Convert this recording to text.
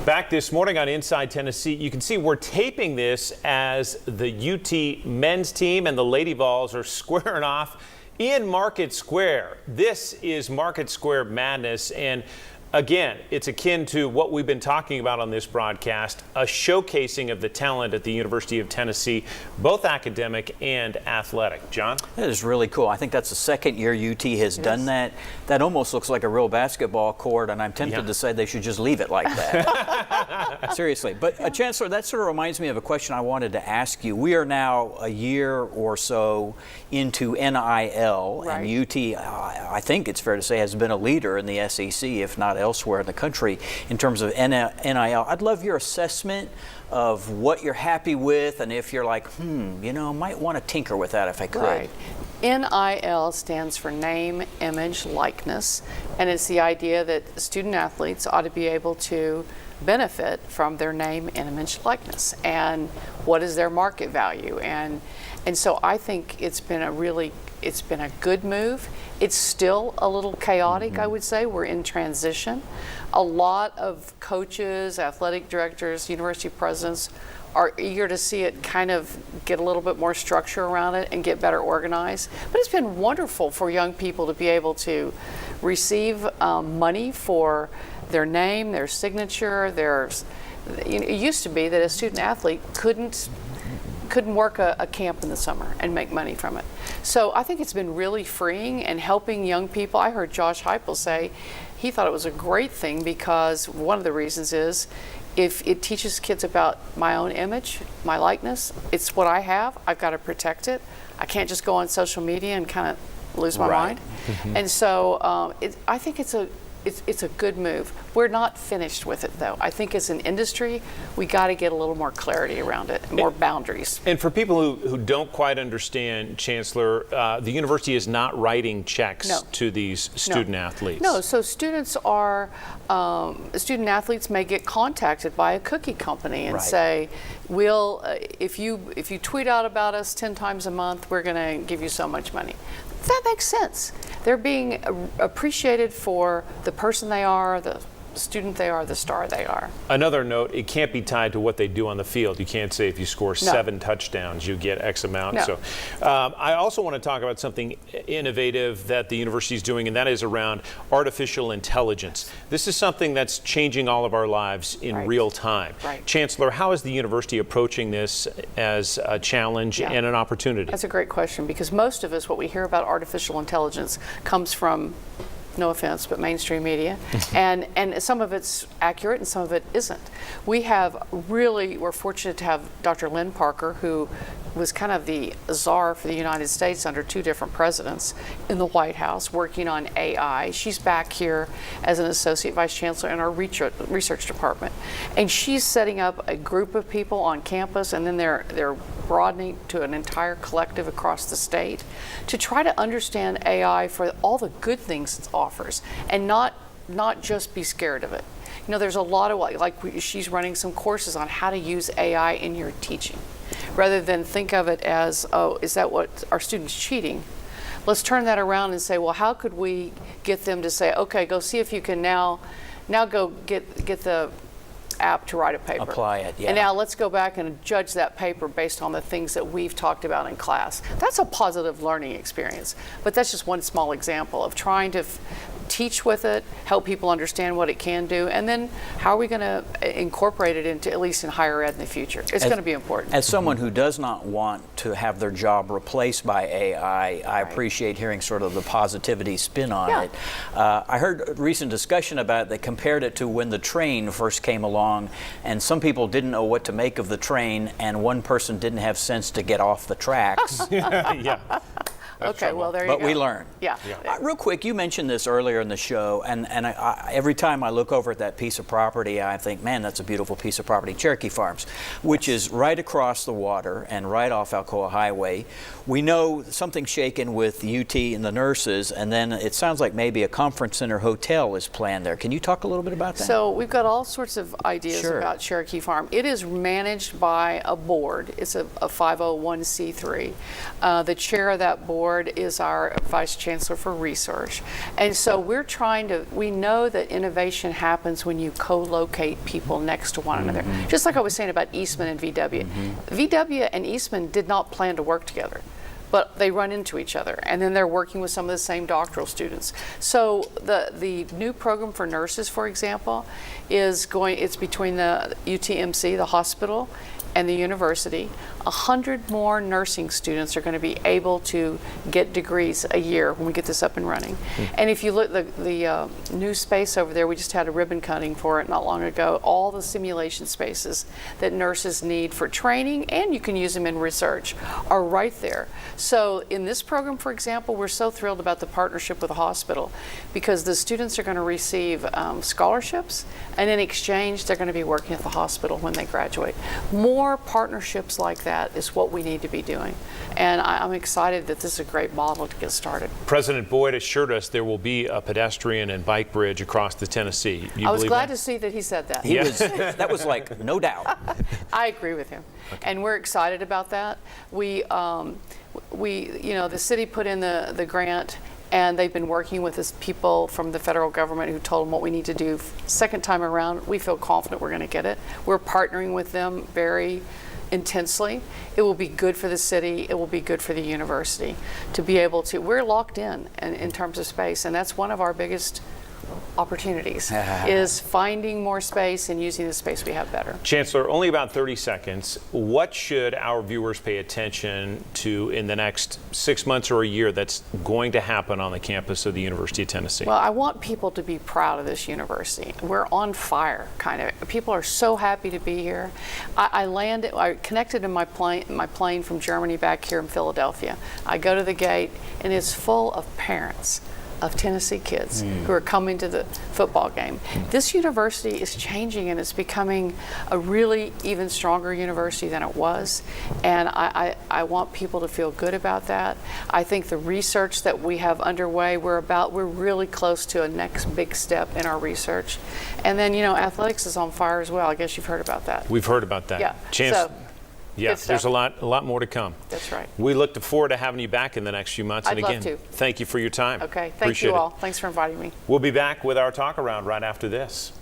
Back this morning on Inside Tennessee, you can see we're taping this as the UT men's team and the Lady Vols are squaring off in Market Square. This is Market Square Madness, and again, it's akin to what we've been talking about on this broadcast, a showcasing of the talent at the University of Tennessee, both academic and athletic. John? That is really cool. I think that's the second year UT has done that. That almost looks like a real basketball court, and I'm tempted to say they should just leave it like that. Seriously. But Chancellor, that sort of reminds me of a question I wanted to ask you. We are now a year or so into NIL, and UT, I think it's fair to say, has been a leader in the SEC, if not elsewhere in the country, in terms of NIL. I'd love your assessment of what you're happy with, and if you're like, might want to tinker with that if I could. Right. NIL stands for name, image, likeness, and it's the idea that student athletes ought to be able to benefit from their name, image, likeness, and what is their market value. And so I think it's been a good move. It's still a little chaotic, I would say. We're in transition. A lot of coaches, athletic directors, university presidents are eager to see it kind of get a little bit more structure around it and get better organized. But it's been wonderful for young people to be able to receive money for their name, their signature. It used to be that a student athlete couldn't work a camp in the summer and make money from it. So I think it's been really freeing and helping young people. I heard Josh Heupel say he thought it was a great thing because one of the reasons is if it teaches kids about my own image, my likeness, it's what I have, I've got to protect it. I can't just go on social media and kind of lose my mind. And so I think it's a good move. We're not finished with it, though. I think as an industry, we got to get a little more clarity around it, more boundaries. And for people who don't quite understand, Chancellor, the university is not writing checks to these student athletes. No, so student athletes may get contacted by a cookie company and say, if you tweet out about us 10 times a month, we're going to give you so much money. That makes sense. They're being appreciated for the person they are, the student they are, the star they are. Another note, it can't be tied to what they do on the field. You can't say if you score 7 touchdowns, you get X amount. So I also want to talk about something innovative that the university is doing, and that is around artificial intelligence. This is something that's changing all of our lives in real time. Chancellor, how is the university approaching this as a challenge and an opportunity? That's a great question, because most of us, what we hear about artificial intelligence comes from, no offense, but mainstream media, and some of it's accurate and some of it isn't. We're fortunate to have Dr. Lynn Parker, who was kind of the czar for the United States under 2 different presidents in the White House, working on AI. She's back here as an associate vice chancellor in our research department, and she's setting up a group of people on campus, and then they're broadening to an entire collective across the state to try to understand AI for all the good things it offers, and not just be scared of it. There's a lot of she's running some courses on how to use AI in your teaching, rather than think of it as, oh, is that what our students cheating? Let's turn that around and say, well, how could we get them to say, okay, go see if you can now go get the app to write a paper. Apply it, And now let's go back and judge that paper based on the things that we've talked about in class. That's a positive learning experience. But that's just one small example of trying to teach with it, help people understand what it can do, and then how are we going to incorporate it into, at least in higher ed in the future. It's going to be important. As someone who does not want to have their job replaced by AI, I appreciate hearing sort of the positivity spin on it. I heard a recent discussion about it that compared it to when the train first came along, and some people didn't know what to make of the train, and one person didn't have sense to get off the tracks. Okay, well, there you go. But we learn. Real quick, you mentioned this earlier in the show, and every time I look over at that piece of property, I think, man, that's a beautiful piece of property, Cherokee Farms, which is right across the water and right off Alcoa Highway. We know something's shaken with UT and the nurses, and then it sounds like maybe a conference center hotel is planned there. Can you talk a little bit about that? So we've got all sorts of ideas about Cherokee Farm. It is managed by a board. It's a 501c3. The chair of that board board is our vice chancellor for research. And so we know that innovation happens when you co-locate people next to one another. Just like I was saying about Eastman and VW. VW and Eastman did not plan to work together, but they run into each other, and then they're working with some of the same doctoral students. So the new program for nurses, for example, it's between the UTMC, the hospital, and the university. 100 more nursing students are going to be able to get degrees a year when we get this up and running. And if you look at the new space over there, we just had a ribbon cutting for it not long ago, all the simulation spaces that nurses need for training, and you can use them in research, are right there. So in this program, for example, we're so thrilled about the partnership with the hospital because the students are going to receive scholarships, and in exchange, they're going to be working at the hospital when they graduate. More partnerships like that is what we need to be doing. And I'm excited that this is a great model to get started. President Boyd assured us there will be a pedestrian and bike bridge across the Tennessee. I was glad to see that he said that. That was like, no doubt. I agree with him. Okay. And we're excited about that. The city put in the grant, and they've been working with us people from the federal government who told them what we need to do. Second time around, we feel confident we're going to get it. We're partnering with them very intensely. It will be good for the city. It will be good for the university to be able to. We're locked in terms of space, and that's one of our biggest opportunities is finding more space and using the space we have better. Chancellor, only about 30 seconds. What should our viewers pay attention to in the next 6 months or a year that's going to happen on the campus of the University of Tennessee? Well, I want people to be proud of this university. We're on fire, kind of. People are so happy to be here. I connected in my plane from Germany back here in Philadelphia. I go to the gate, and it's full of parents of Tennessee kids who are coming to the football game. This university is changing, and it's becoming a really even stronger university than it was, and I want people to feel good about that. I think the research that we have underway, we're really close to a next big step in our research. And then, athletics is on fire as well. I guess you've heard about that. We've heard about that. Yeah. Yes, there's a lot more to come. That's right. We look forward to having you back in the next few months. I'd and again, love to. Thank you for your time. Okay, thank Appreciate you all. it. Thanks for inviting me. We'll be back with our talk around right after this.